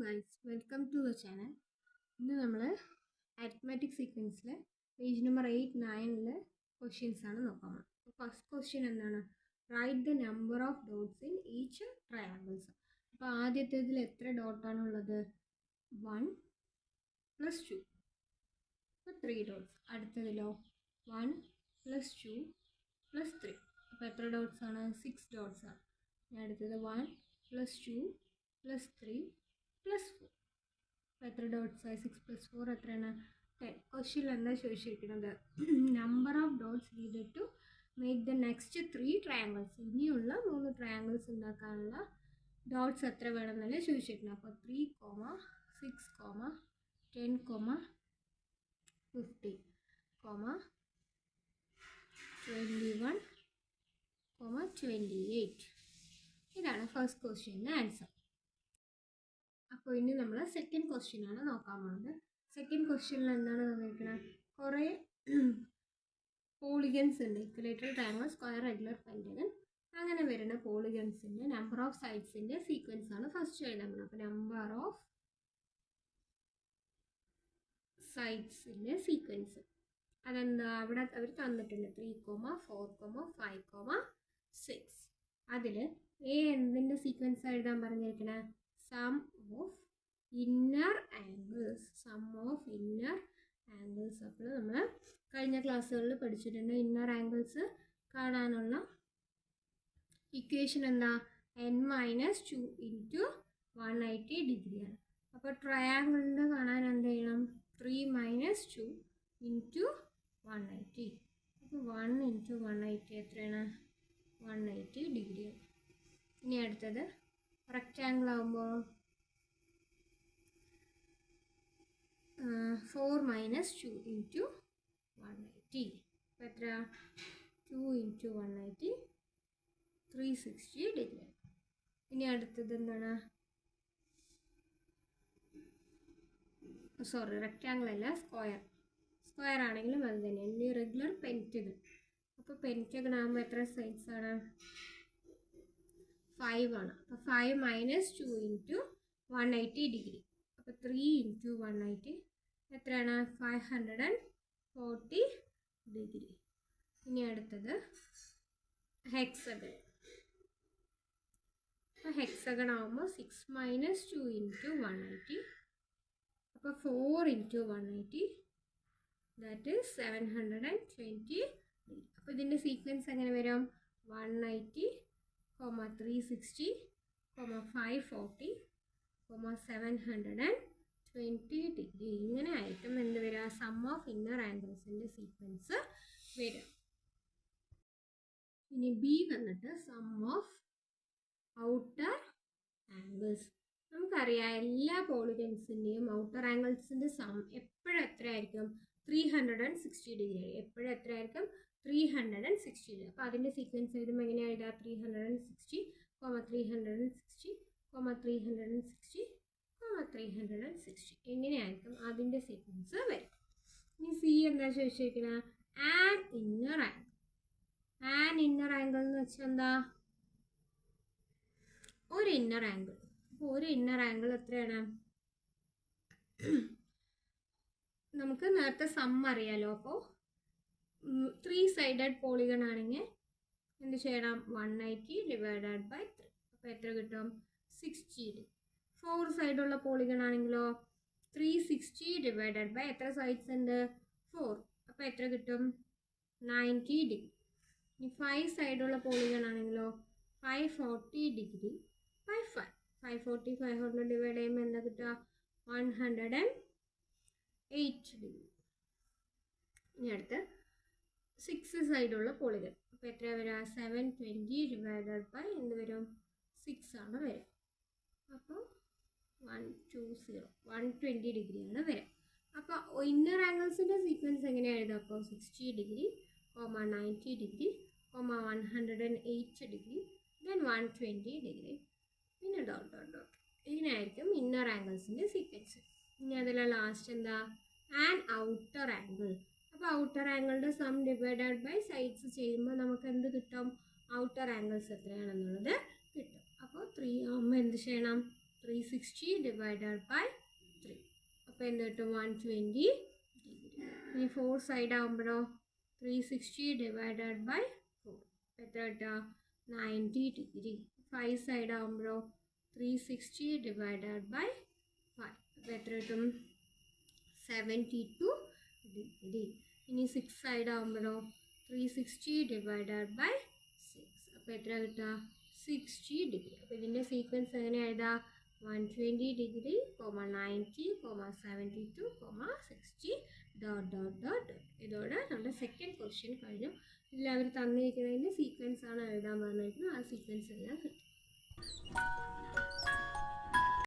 Guys, welcome to the channel. ഇന്ന് നമ്മൾ arithmetic സീക്വൻസിൽ പേജ് നമ്പർ 8-9 ക്വസ്റ്റ്യൻസ് ആണ് നോക്കാൻ പോകുന്നത്. ഫസ്റ്റ് ക്വസ്റ്റ്യൻ എന്താണ്? Write the number of dots in each triangles. അപ്പോൾ ആദ്യത്തേതിൽ എത്ര ഡോട്ടാണ് ഉള്ളത്? 1 + 2, അപ്പോൾ 3 ഡോട്ട്സ്. അടുത്തതിലോ 1 + 2 + 3, അപ്പോൾ എത്ര ഡോട്ട്സ് ആണ്? 6 ഡോട്ട്സ് ആണ്. അടുത്തത് 1 + 2 + 3 + 4, അപ്പോൾ എത്ര ഡോട്ട്സ് ആയി? 6 + 4 എത്രയാണ്? 10. ക്വസ്റ്റ്യൻ എന്താ ചോദിച്ചിരിക്കുന്നത്? Number of dots needed to make the next 3 triangles. ഇനിയുള്ള 3 ട്രയാങ്കിൾസ് ഉണ്ടാക്കാനുള്ള ഡോട്ട്സ് എത്ര വേണമെന്നല്ലേ ചോദിച്ചിട്ടുണ്ട്. അപ്പോൾ 3, 6, 10, 15, 21, 28. ഇതാണ് ഫസ്റ്റ് ക്വസ്റ്റ്യൻ്റെ ആൻസർ. അപ്പോൾ ഇനി നമ്മൾ സെക്കൻഡ് ക്വസ്റ്റ്യൻ ആണ് നോക്കാൻ പോകുന്നത്. സെക്കൻഡ് ക്വസ്റ്റ്യനിൽ എന്താണ് തന്നിരിക്കുന്നത്? കുറേ പോളിഗൺസ് ഉണ്ട്. Equilateral, triangle, square, regular, pentagon, അങ്ങനെ വരുന്ന പോളിഗൺസിൻ്റെ നമ്പർ ഓഫ് സൈഡ്സിൻ്റെ സീക്വൻസ് ആണ് ഫസ്റ്റ് എഴുതാൻ പോകുന്നത്. അപ്പോൾ നമ്പർ ഓഫ് സൈഡ്സിൻ്റെ സീക്വൻസ് അതെന്താ? അവിടെ അവർ തന്നിട്ടുണ്ട് 3, 4, 5, 6. അതിൽ എന്തിൻ്റെ സീക്വൻസ് എഴുതാൻ പറഞ്ഞിരിക്കണേ? Sum of inner angles. അപ്പോൾ നമ്മൾ കഴിഞ്ഞ ക്ലാസ്സുകളിൽ പഠിച്ചിട്ടുണ്ട്. ഇന്നർ ആംഗിൾസ് കാണാനുള്ള ഇക്വേഷൻ എന്താ? n-2 × 180 ഡിഗ്രിയാണ്. അപ്പോൾ ട്രയാങ്കിളിൻ്റെ കാണാൻ എന്ത് ചെയ്യണം? 3 - 2 × 180. അപ്പോൾ 1 × 180 എത്രയാണ്? 180 ഡിഗ്രിയാണ്. ഇനി അടുത്തത് റെക്റ്റാങ്കിൾ ആകുമ്പോൾ 4 - 2 × 180. അപ്പോൾ എത്ര? 2 × 180, 360 ഡിഗ്രി. ഇനി അടുത്തത് എന്താണ്? റെക്റ്റാങ്കിൾ അല്ല, സ്ക്വയർ ആണെങ്കിലും അത് തന്നെയാണ്. ഇനി റെഗുലർ, പെൻറ്റഗൺ. അപ്പോൾ പെൻറ്റഗൺ ആകുമ്പോൾ എത്ര സൈഡ്സ് ആണ്? 5 ആണ്. അപ്പോൾ 5 - 2 × 180 ഡിഗ്രി. അപ്പോൾ 3 × 180 എത്രയാണ്? 540 ഡിഗ്രി. ഇനി അടുത്തത് ഹെക്സഗൺ. അപ്പോൾ ഹെക്സഗൺ ആകുമ്പോൾ 6 - 2 × 180. അപ്പോൾ 4 × 180, ദാറ്റ് ഈസ് 720 ഡിഗ്രി. അപ്പോൾ ഇതിൻ്റെ സീക്വൻസ് എങ്ങനെ വരും? 180, 360, 540, 720 ഡിഗ്രി. ഇങ്ങനെ ആയിട്ടും എന്ത് വരിക? സം ഓഫ് ഇന്നർ ആംഗിൾസിൻ്റെ സീക്വൻസ് വരും. ഇനി ബി വന്നിട്ട് സം ഓഫ് ഔട്ടർ ആംഗിൾസ്. നമുക്കറിയാം എല്ലാ പോളിഗൺസിൻ്റെയും ഔട്ടർ ആംഗിൾസിൻ്റെ സം എപ്പോഴും എത്രയായിരിക്കും? 360 ഡിഗ്രി ആയിരിക്കും. എപ്പോഴും എത്രയായിരിക്കും? 360 ഡിഗ്രി. അപ്പോൾ അതിൻ്റെ സീക്വൻസ് എഴുതുമ്പോൾ എങ്ങനെയാണ് എഴുതുക? 360, 360, 360, 360. എങ്ങനെയായിരിക്കും അതിൻ്റെ സീക്വൻസ് വരും. ഇനി സി എന്താ ചോദിച്ചിരിക്കുന്നത്? An inner angle. An inner angle എന്ന് വെച്ചാൽ എന്താ? ഒരു ഇന്നർ ആംഗിൾ. അപ്പോൾ ഒരു ഇന്നർ ആംഗിൾ എത്രയാണ്? നമുക്ക് നേരത്തെ സം അറിയാലോ. അപ്പോൾ 3 സൈഡഡ് പോളിഗൺ ആണെങ്കിൽ എന്ത് ചെയ്യണം? 180 ÷ 3. അപ്പോൾ എത്ര കിട്ടും? 60 ഡിഗ്രി. 4 സൈഡുള്ള പോളിഗൺ ആണെങ്കിലോ 360 ÷ എത്ര സൈഡ്സ് ഉണ്ട്? 4. അപ്പോൾ എത്ര കിട്ടും? 90 ഡിഗ്രി. ഇനി 5 സൈഡുള്ള പോളിഗൺ ആണെങ്കിലോ 540 ഡിഗ്രി / 5. 540, 500 ഡിവൈഡ് ചെയ്യുമ്പോൾ എന്താ കിട്ടുക? 108 ഡിഗ്രി. ഇനി അടുത്ത് 6 സൈഡുള്ള പോളിഗൺ. അപ്പോൾ എത്രയാണ് വരിക? 720 ÷ എന്ത് വരും? 6 ആണ് വരിക. അപ്പോൾ 120 ഡിഗ്രിയാണ് വരിക. അപ്പോൾ ഇന്നർ ആംഗിൾസിൻ്റെ സീക്വൻസ് എങ്ങനെയാണ് എഴുതുക? അപ്പോൾ 60 degree, 90 degree, 108 degree, then 120 degree, പിന്നെ ഡോട്ട് ഡോട്ട് ഡോട്ട്. ഇങ്ങനെയായിരിക്കും ഇന്നർ ആംഗിൾസിൻ്റെ സീക്വൻസ്. ഇനി അതിലെ ലാസ്റ്റ് എന്താ? An outer angle. അപ്പോൾ ഔട്ടർ ആംഗിളിൻ്റെ സം ഡിവൈഡഡ് ബൈ സൈഡ്സ് ചെയ്യുമ്പോൾ നമുക്ക് എന്ത് കിട്ടും? ഔട്ടർ ആംഗിൾസ് എത്രയാണെന്നുള്ളത് കിട്ടും. അപ്പോൾ 3 ആകുമ്പോൾ എന്ത് ചെയ്യണം? 360 divided by 3. അപ്പോൾ എന്ത് കിട്ടും 120 ഡിഗ്രി. ഇനി 4 സൈഡ് ആകുമ്പോഴോ 360 divided by 4 എത്ര കിട്ടുക 90 ഡിഗ്രി. 5 സൈഡ് ആകുമ്പോഴോ 360 divided by 5 അപ്പോൾ എത്ര കിട്ടും 72 ഡിഗ്രി. ഇനി 6 സൈഡ് ആകുമ്പോഴോ 360 divided by 6 അപ്പോൾ എത്ര കിട്ടുക 60 ഡിഗ്രി. അപ്പോൾ ഇതിൻ്റെ സീക്വൻസ് എങ്ങനെ എഴുതാം 120 ഡിഗ്രി 90 72 60 ... ഇതോടെ നമ്മുടെ സെക്കൻഡ് ക്വസ്റ്റ്യൻ കഴിഞ്ഞു. ഇതിൽ അവർ തന്നിരിക്കുന്നതിൻ്റെ സീക്വൻസ് ആണ് എഴുതാൻ പറഞ്ഞിരിക്കുന്നത്. ആ സീക്വൻസ് എല്ലാം കിട്ടും.